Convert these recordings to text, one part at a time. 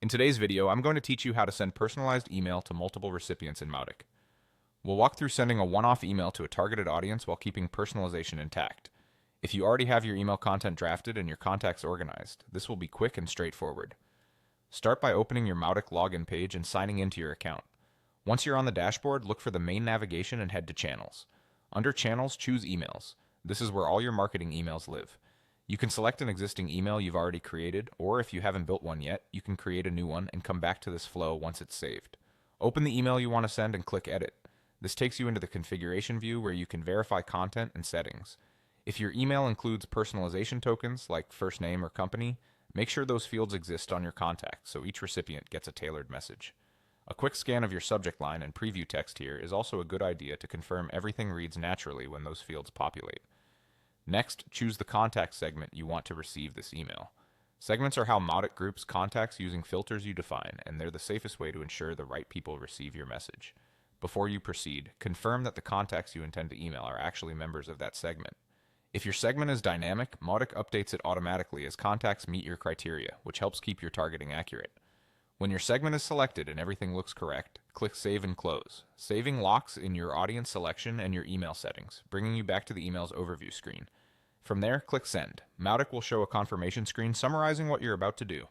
In today's video, I'm going to teach you how to send personalized email to multiple recipients in Mautic. We'll walk through sending a one-off email to a targeted audience while keeping personalization intact. If you already have your email content drafted and your contacts organized, this will be quick and straightforward. Start by opening your Mautic login page and signing into your account. Once you're on the dashboard, look for the main navigation and head to Channels. Under Channels, choose Emails. This is where all your marketing emails live. You can select an existing email you've already created, or if you haven't built one yet, you can create a new one and come back to this flow once it's saved. Open the email you want to send and click Edit. This takes you into the configuration view where you can verify content and settings. If your email includes personalization tokens like first name or company, make sure those fields exist on your contact so each recipient gets a tailored message. A quick scan of your subject line and preview text here is also a good idea to confirm everything reads naturally when those fields populate. Next, choose the contact segment you want to receive this email. Segments are how Mautic groups contacts using filters you define, and they're the safest way to ensure the right people receive your message. Before you proceed, confirm that the contacts you intend to email are actually members of that segment. If your segment is dynamic, Mautic updates it automatically as contacts meet your criteria, which helps keep your targeting accurate. When your segment is selected and everything looks correct, click Save and Close. Saving locks in your audience selection and your email settings, bringing you back to the email's overview screen. From there, click Send. Mautic will show a confirmation screen summarizing what you're about to do.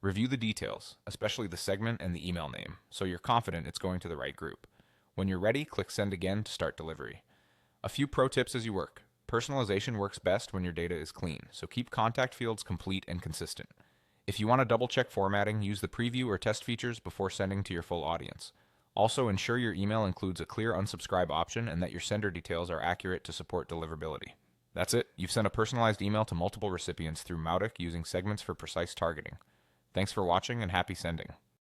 Review the details, especially the segment and the email name, so you're confident it's going to the right group. When you're ready, click Send again to start delivery. A few pro tips as you work. Personalization works best when your data is clean, so keep contact fields complete and consistent. If you want to double-check formatting, use the preview or test features before sending to your full audience. Also, ensure your email includes a clear unsubscribe option and that your sender details are accurate to support deliverability. That's it. You've sent a personalized email to multiple recipients through Mautic using segments for precise targeting. Thanks for watching and happy sending.